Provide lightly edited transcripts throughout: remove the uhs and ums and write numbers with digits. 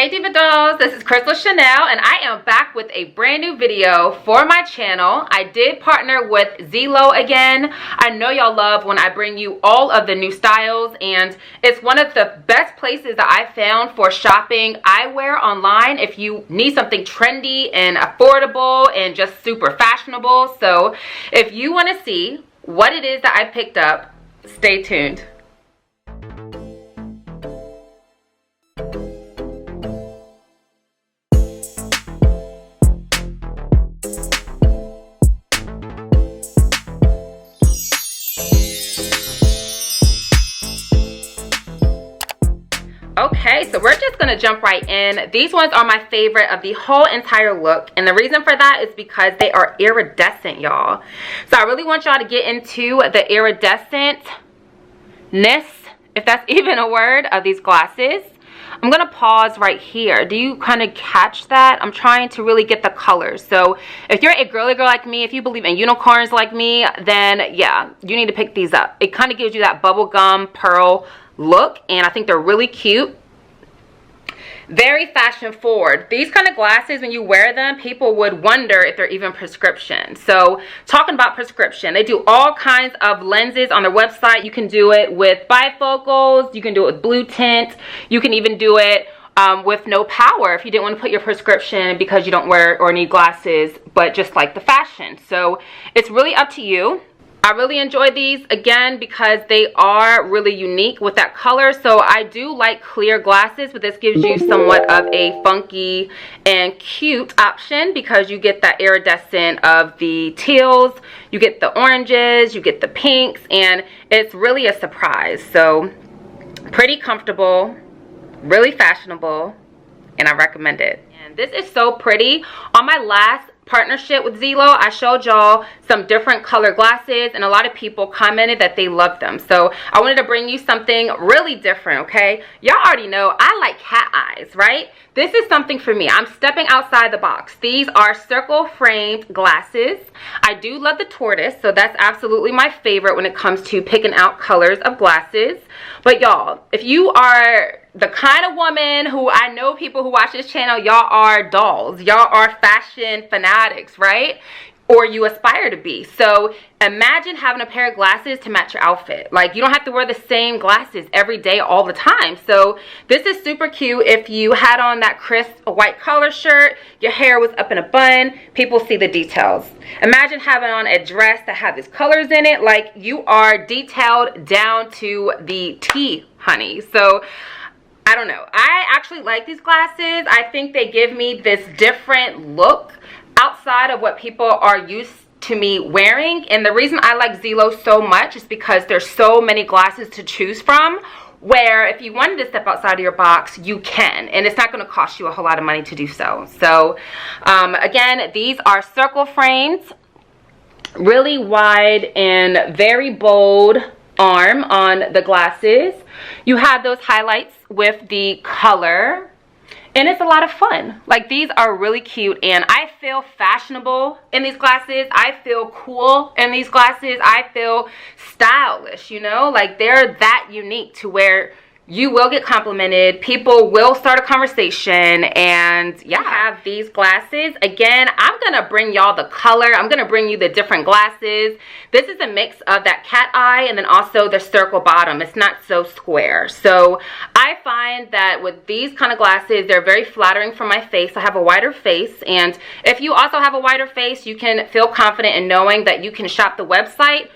Hey Diva Dolls, this is CRYSTALCHANEL and I am back with a brand new video for my channel. I did partner with Zeelool again. I know y'all love when I bring you all of the new styles, and it's one of the best places that I found for shopping eyewear online if you need something trendy and affordable and just super fashionable. So if you want to see what it is that I picked up, stay tuned. Okay, so we're just gonna jump right in. These ones are my favorite of the whole entire look, and the reason for that is because they are iridescent, y'all. So I really want y'all to get into the iridescentness, if that's even a word, of these glasses. I'm gonna pause right here. Do you kind of catch that? I'm trying to really get the colors. So if you're a girly girl like me, if you believe in unicorns like me, then yeah, you need to pick these up. It kind of gives you that bubblegum pearl look, and I think they're really cute. Very fashion forward. These kind of glasses, when you wear them, people would wonder if they're even prescription. So talking about prescription, they do all kinds of lenses on their website. You can do it with bifocals, you can do it with blue tint, you can even do it with no power if you didn't want to put your prescription because you don't wear or need glasses, but just like the fashion. So it's really up to you. I really enjoy these, again, because they are really unique with that color. So I do like clear glasses, but this gives you somewhat of a funky and cute option because you get that iridescent of the teals, you get the oranges, you get the pinks, and it's really a surprise. So pretty comfortable, really fashionable, and I recommend it. And this is so pretty. On my last partnership with Zeelool, I showed y'all some different color glasses, and a lot of people commented that they loved them. So I wanted to bring you something really different, okay? Y'all already know I like cat eyes, right? This is something for me. I'm stepping outside the box. These are circle framed glasses. I do love the tortoise, so that's absolutely my favorite when it comes to picking out colors of glasses. But y'all, if you are the kind of woman who, I know people who watch this channel, y'all are dolls. Y'all are fashion fanatics, right? Or you aspire to be. So imagine having a pair of glasses to match your outfit. Like, you don't have to wear the same glasses every day all the time. So this is super cute. If you had on that crisp white collar shirt, your hair was up in a bun, people see the details. Imagine having on a dress that had these colors in it. Like, you are detailed down to the T, honey. So I don't know. I actually like these glasses. I think they give me this different look outside of what people are used to me wearing. And the reason I like Zeelool so much is because there's so many glasses to choose from, where if you wanted to step outside of your box, you can, and it's not going to cost you a whole lot of money to do so. So again, these are circle frames, really wide and very bold arm on the glasses. You have those highlights with the color, and it's a lot of fun. Like, these are really cute, and I feel fashionable in these glasses. I feel cool in these glasses. I feel stylish, you know? Like, they're that unique to where you will get complimented, people will start a conversation, and yeah, I have these glasses. Again, I'm gonna bring y'all the color. I'm gonna bring you the different glasses. This is a mix of that cat eye and then also the circle bottom. It's not so square. So I find that with these kind of glasses, they're very flattering for my face. I have a wider face, and if you also have a wider face, you can feel confident in knowing that you can shop the website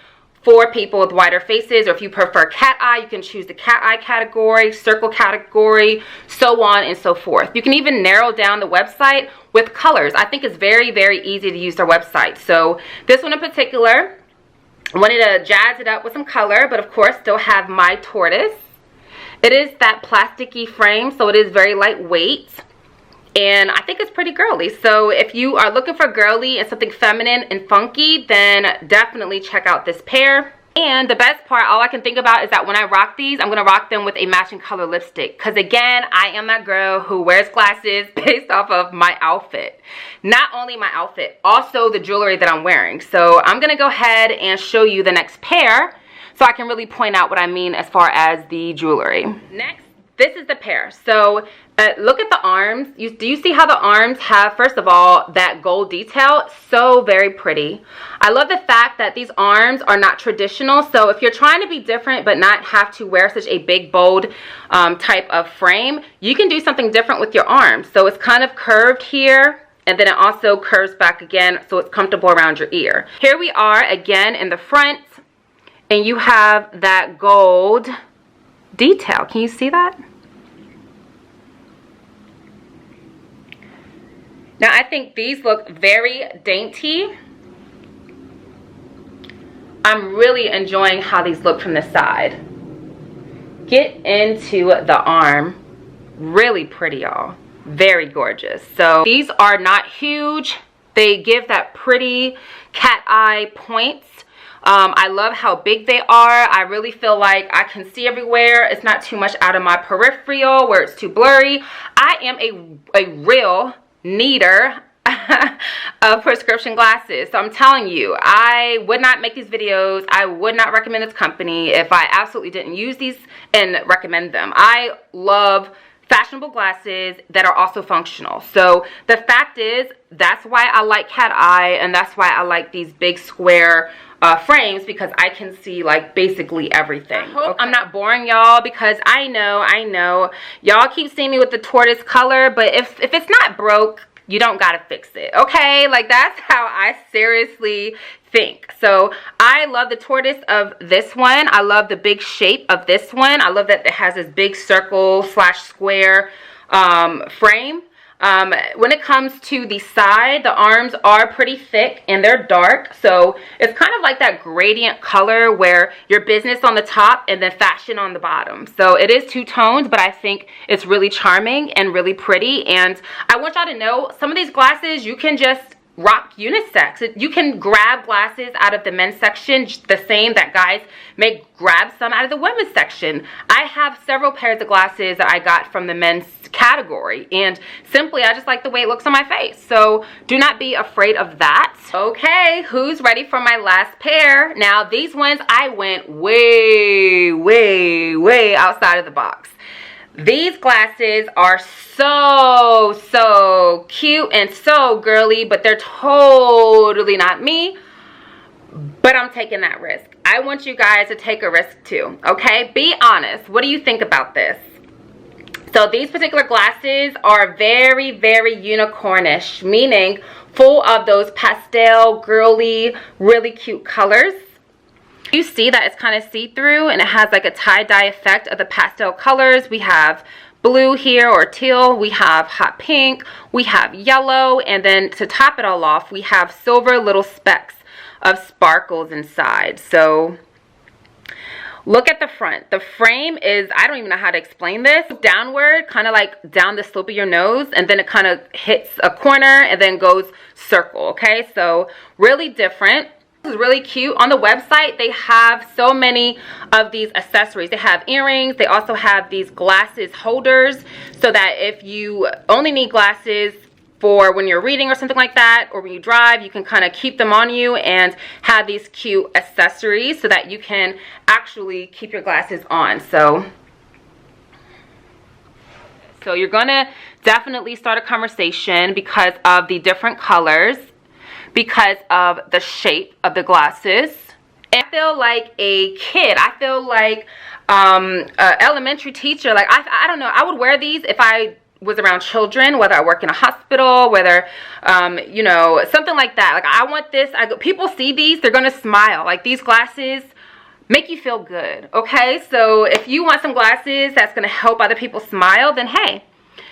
for people with wider faces, or if you prefer cat eye, you can choose the cat eye category, circle category, so on and so forth. You can even narrow down the website with colors. I think it's very, very easy to use their website. So this one in particular, I wanted to jazz it up with some color, but of course still have my tortoise. It is that plasticky frame, so it is very lightweight, and I think it's pretty girly. So if you are looking for girly and something feminine and funky, then definitely check out this pair. And the best part, all I can think about is that when I rock these, I'm going to rock them with a matching color lipstick. Because again, I am that girl who wears glasses based off of my outfit. Not only my outfit, also the jewelry that I'm wearing. So I'm going to go ahead and show you the next pair so I can really point out what I mean as far as the jewelry. Next this is the pair. So look at the arms. Do you see how the arms have, first of all, that gold detail? So very pretty. I love the fact that these arms are not traditional. So if you're trying to be different but not have to wear such a big, bold type of frame, you can do something different with your arms. So it's kind of curved here, and then it also curves back again, so it's comfortable around your ear. Here we are again in the front, and you have that gold detail. Can you see that? Now I think these look very dainty. I'm really enjoying how these look from the side. Get into the arm. Really pretty, y'all. Very gorgeous. So these are not huge. They give that pretty cat eye points. I love how big they are. I really feel like I can see everywhere. It's not too much out of my peripheral where it's too blurry. I am a real needer of prescription glasses. So I'm telling you, I would not make these videos. I would not recommend this company if I absolutely didn't use these and recommend them. I love fashionable glasses that are also functional. So the fact is, that's why I like cat eye, and that's why I like these big square frames, because I can see like basically everything. I hope I'm not boring y'all, because I know y'all keep seeing me with the tortoise color, but if it's not broke, you don't gotta fix it, okay? Like, that's how I seriously think. So I love the tortoise of this one. I love the big shape of this one. I love that it has this big circle slash square frame. When it comes to the side, the arms are pretty thick and they're dark, so it's kind of like that gradient color where your business on the top and then fashion on the bottom. So it is two-toned, but I think it's really charming and really pretty. And I want y'all to know, some of these glasses you can just rock unisex. You can grab glasses out of the men's section the same that guys may grab some out of the women's section. I have several pairs of glasses that I got from the men's category, and simply I just like the way it looks on my face. So do not be afraid of that. Okay, who's ready for my last pair? Now these ones I went way outside of the box. These glasses are so cute and so girly, but they're totally not me. But I'm taking that risk. I want you guys to take a risk too, okay? Be honest. What do you think about this? So these particular glasses are very unicornish, meaning full of those pastel, girly, really cute colors. You see that it's kind of see-through, and it has like a tie-dye effect of the pastel colors. We have blue here, or teal. We have hot pink. We have yellow. And then to top it all off, we have silver little specks of sparkles inside. So look at the front. The frame is, I don't even know how to explain this. Downward, kind of like down the slope of your nose, and then it kind of hits a corner and then goes circle, okay? So really different. This is really cute. On the website, they have so many of these accessories. They have earrings. They also have these glasses holders, so that if you only need glasses for when you're reading or something like that, or when you drive, you can kind of keep them on you and have these cute accessories so that you can actually keep your glasses on. So you're gonna definitely start a conversation because of the different colors, because of the shape of the glasses. And I feel like a kid. I feel like an elementary teacher. Like, I don't know. I would wear these if I was around children, whether I work in a hospital, whether, you know, something like that. Like, I want this. People see these, they're going to smile. Like, these glasses make you feel good, okay? So if you want some glasses that's going to help other people smile, then hey,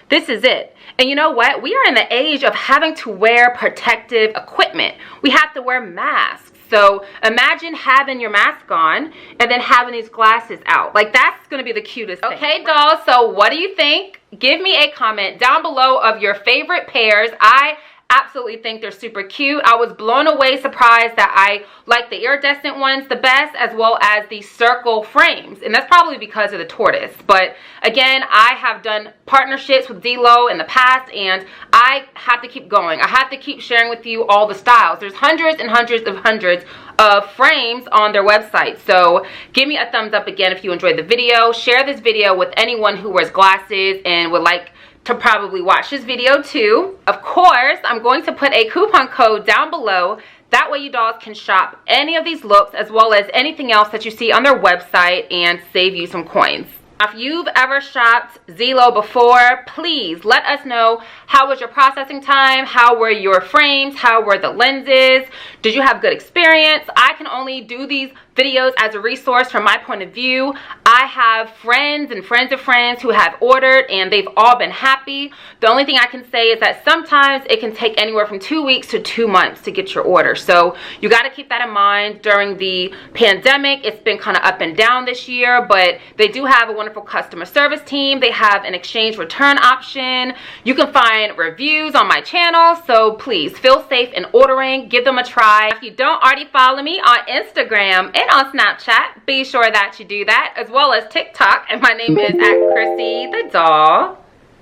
this is it. And you know what? We are in the age of having to wear protective equipment. We have to wear masks. So imagine having your mask on and then having these glasses out. Like, that's going to be the cutest thing. Okay, dolls, so what do you think? Give me a comment down below of your favorite pairs. I Absolutely think they're super cute. I was blown away, surprised that I like the iridescent ones the best, as well as the circle frames, and that's probably because of the tortoise. But again, I have done partnerships with Zeelool in the past, and I have to keep going. I have to keep sharing with you all the styles. There's hundreds and hundreds of frames on their website. So give me a thumbs up again if you enjoyed the video. Share this video with anyone who wears glasses and would like to probably watch this video too. Of course, I'm going to put a coupon code down below. That way you dolls can shop any of these looks as well as anything else that you see on their website and save you some coins. If you've ever shopped Zeelool before, please let us know, how was your processing time? How were your frames? How were the lenses? Did you have good experience? I can only do these videos as a resource from my point of view. I have friends and friends of friends who have ordered and they've all been happy. The only thing I can say is that sometimes it can take anywhere from 2 weeks to 2 months to get your order. So you got to keep that in mind. During the pandemic, it's been kind of up and down this year, but they do have a wonderful customer service team. They have an exchange return option. You can find reviews on my channel, so please feel safe in ordering. Give them a try. If you don't already follow me on Instagram and on Snapchat, be sure that you do that, as well as TikTok, and my name is @ChryssyTheDoll.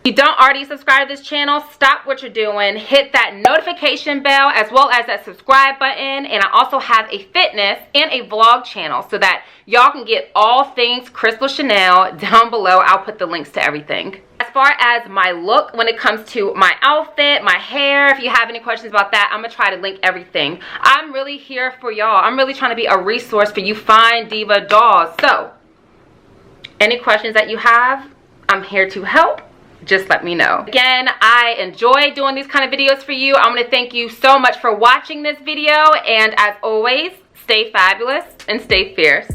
If you don't already subscribe to this channel, stop what you're doing, hit that notification bell as well as that subscribe button. And I also have a fitness and a vlog channel so that y'all can get all things Crystal Chanel down below. I'll put the links to everything. As far as my look, when it comes to my outfit, my hair, if you have any questions about that, I'm gonna try to link everything. I'm really here for y'all. I'm really trying to be a resource for you fine diva dolls. So any questions that you have, I'm here to help. Just let me know. Again, I enjoy doing these kind of videos for you. I want to thank you so much for watching this video, and as always, stay fabulous and stay fierce.